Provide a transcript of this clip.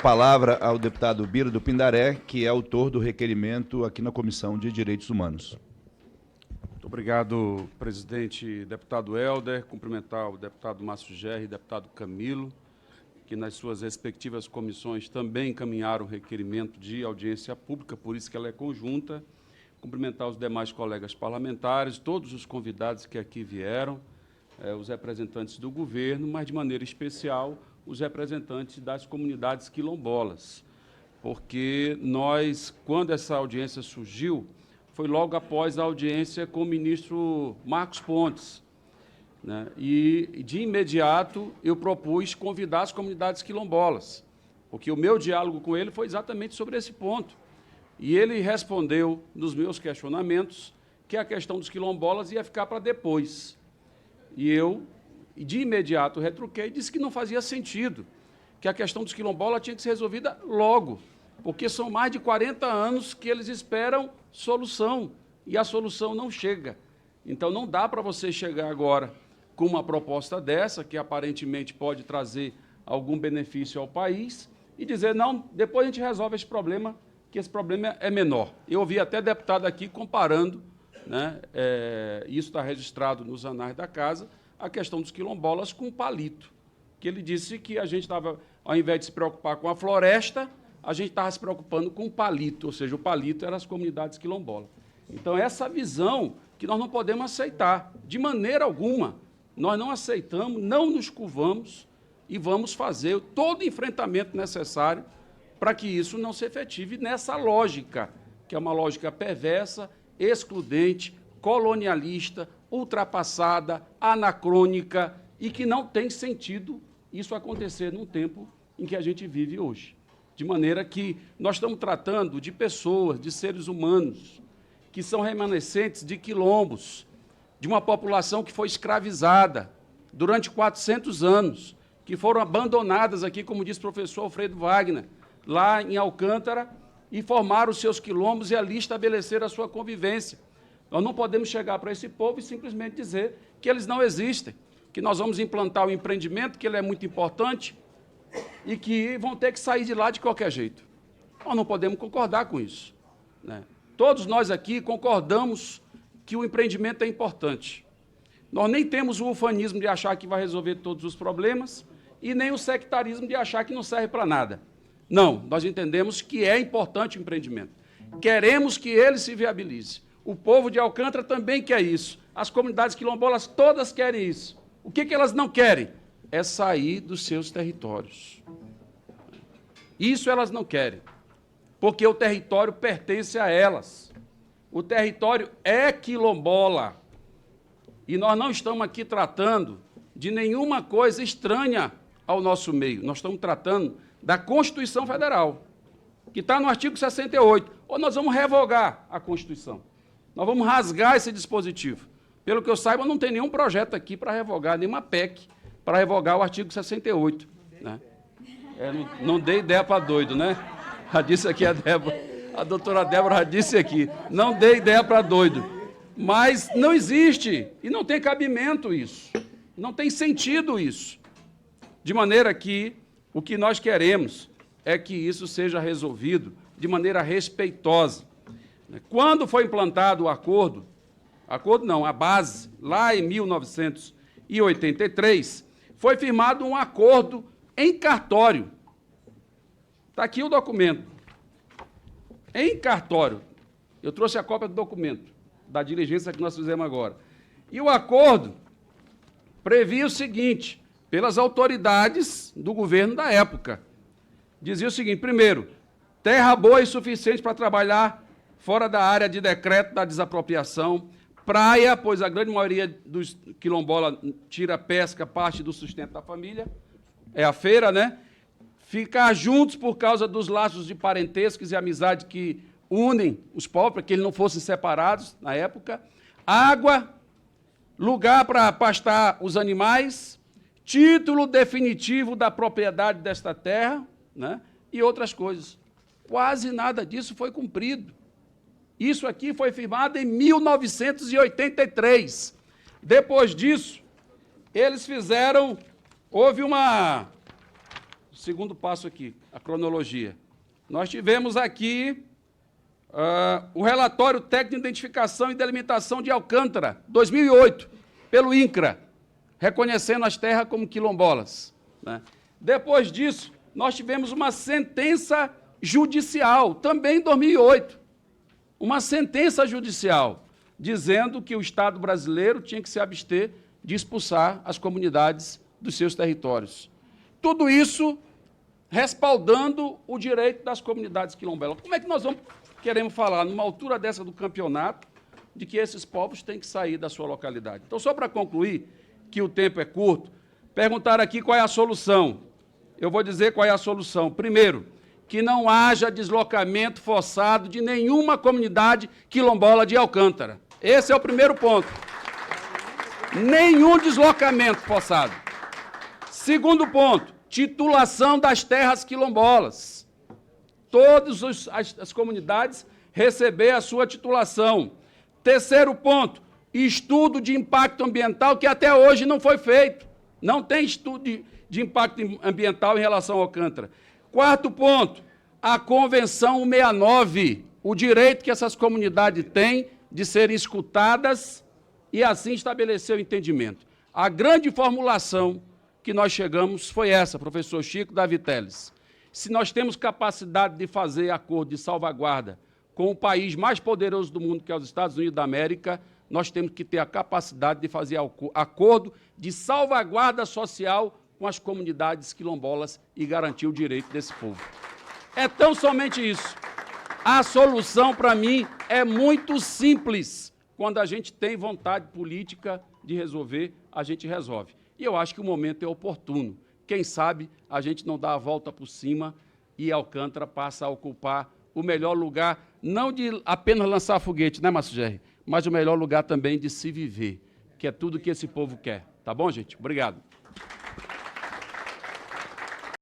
palavra ao deputado Bira do Pindaré, que é autor do requerimento aqui na Comissão de Direitos Humanos. Muito obrigado, presidente, deputado Helder. Cumprimentar o deputado Márcio Gerri e o deputado Camilo, que nas suas respectivas comissões também encaminharam o requerimento de audiência pública, por isso que ela é conjunta. Cumprimentar os demais colegas parlamentares, todos os convidados que aqui vieram, os representantes do governo, mas, de maneira especial, os representantes das comunidades quilombolas, porque nós, quando essa audiência surgiu, foi logo após a audiência com o ministro Marcos Pontes, né? E, de imediato, eu propus convidar as comunidades quilombolas, porque o meu diálogo com ele foi exatamente sobre esse ponto. E ele respondeu, nos meus questionamentos, que a questão dos quilombolas ia ficar para depois. E eu, de imediato, retruquei e disse que não fazia sentido, que a questão dos quilombolas tinha que ser resolvida logo, porque são mais de 40 anos que eles esperam solução, e a solução não chega. Então, não dá para você chegar agora com uma proposta dessa, que aparentemente pode trazer algum benefício ao país, e dizer, não, depois a gente resolve esse problema, que esse problema é menor. Eu ouvi até deputado aqui comparando, né, isso está registrado nos anais da casa, a questão dos quilombolas com o palito, que ele disse que a gente estava, ao invés de se preocupar com a floresta, a gente estava se preocupando com o palito, ou seja, o palito eram as comunidades quilombolas. Então, essa visão que nós não podemos aceitar, de maneira alguma. Nós não aceitamos, não nos curvamos e vamos fazer todo o enfrentamento necessário para que isso não se efetive nessa lógica, que é uma lógica perversa, excludente, colonialista, ultrapassada, anacrônica e que não tem sentido isso acontecer num tempo em que a gente vive hoje. De maneira que nós estamos tratando de pessoas, de seres humanos, que são remanescentes de quilombos, de uma população que foi escravizada durante 400 anos, que foram abandonadas aqui, como disse o professor Alfredo Wagner, lá em Alcântara, e formaram os seus quilombos e ali estabeleceram a sua convivência. Nós não podemos chegar para esse povo e simplesmente dizer que eles não existem, que nós vamos implantar o empreendimento, que ele é muito importante, e que vão ter que sair de lá de qualquer jeito. Nós não podemos concordar com isso, né? Todos nós aqui concordamos que o empreendimento é importante. Nós nem temos o ufanismo de achar que vai resolver todos os problemas e nem o sectarismo de achar que não serve para nada. Não, nós entendemos que é importante o empreendimento. Queremos que ele se viabilize. O povo de Alcântara também quer isso. As comunidades quilombolas todas querem isso. O que elas não querem? É sair dos seus territórios. Isso elas não querem, porque o território pertence a elas. O território é quilombola. E nós não estamos aqui tratando de nenhuma coisa estranha ao nosso meio. Nós estamos tratando da Constituição Federal, que está no artigo 68. Ou nós vamos revogar a Constituição. Nós vamos rasgar esse dispositivo. Pelo que eu saiba, não tem nenhum projeto aqui para revogar, nenhuma PEC para revogar o artigo 68. Né? Não dei ideia para doido, né? Já disse aqui a Débora, a doutora Débora já disse aqui, não dei ideia para doido. Mas não existe, e não tem cabimento isso, não tem sentido isso. De maneira que o que nós queremos é que isso seja resolvido de maneira respeitosa. Quando foi implantado o acordo não, a base, lá em 1983, foi firmado um acordo em cartório. Está aqui o documento. Em cartório. Eu trouxe a cópia do documento, da diligência que nós fizemos agora. E o acordo previa o seguinte, pelas autoridades do governo da época. Dizia o seguinte, primeiro, terra boa e suficiente para trabalhar fora da área de decreto da desapropriação, praia, pois a grande maioria dos quilombolas tira pesca, parte do sustento da família, é a feira, né? Ficar juntos por causa dos laços de parentescos e amizade que unem os povos, para que eles não fossem separados na época, água, lugar para pastar os animais, título definitivo da propriedade desta terra, né? E outras coisas. Quase nada disso foi cumprido. Isso aqui foi firmado em 1983. Depois disso, eles fizeram, houve uma, segundo passo aqui, a cronologia. Nós tivemos aqui o relatório técnico de identificação e delimitação de Alcântara, 2008, pelo INCRA, reconhecendo as terras como quilombolas, né? Depois disso, nós tivemos uma sentença judicial, também em 2008, uma sentença judicial, dizendo que o Estado brasileiro tinha que se abster de expulsar as comunidades dos seus territórios. Tudo isso respaldando o direito das comunidades quilombolas. Como é que nós queremos falar, numa altura dessa do campeonato, de que esses povos têm que sair da sua localidade? Então, só para concluir, que o tempo é curto, perguntaram aqui qual é a solução. Eu vou dizer qual é a solução. Primeiro, que não haja deslocamento forçado de nenhuma comunidade quilombola de Alcântara. Esse é o primeiro ponto. Nenhum deslocamento forçado. Segundo ponto, titulação das terras quilombolas. Todas as comunidades receber a sua titulação. Terceiro ponto, estudo de impacto ambiental, que até hoje não foi feito. Não tem estudo de impacto ambiental em relação ao Alcântara. Quarto ponto, a Convenção 169, o direito que essas comunidades têm de serem escutadas e assim estabelecer o entendimento. A grande formulação que nós chegamos foi essa, professor Chico Davi Teles. Se nós temos capacidade de fazer acordo de salvaguarda com o país mais poderoso do mundo, que é os Estados Unidos da América, nós temos que ter a capacidade de fazer acordo de salvaguarda social com as comunidades quilombolas e garantir o direito desse povo. É tão somente isso. A solução, para mim, é muito simples. Quando a gente tem vontade política de resolver, a gente resolve. E eu acho que o momento é oportuno. Quem sabe a gente não dá a volta por cima e Alcântara passa a ocupar o melhor lugar, não de apenas lançar foguete, né, Márcio Gerri? Mas o melhor lugar também de se viver, que é tudo que esse povo quer. Tá bom, gente? Obrigado.